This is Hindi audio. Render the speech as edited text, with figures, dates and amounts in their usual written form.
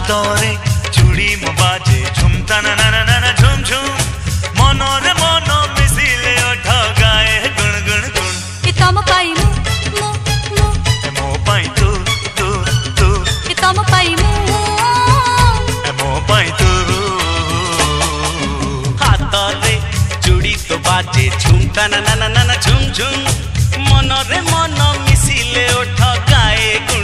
हातरे चूड़ी मो बाजे झुमता ना ना ना ना झुम झुम मनरे मन मिसिले ओठ गाए गुण गुण गुण कि तम पाई मु मु मु मो पाई तू तू तू कि तम पाई मु मो पाई तू हातरे चूड़ी तो बाजे झुमता ना ना ना ना झुम झुम मनरे मन मिसिले ओठ गाए गुण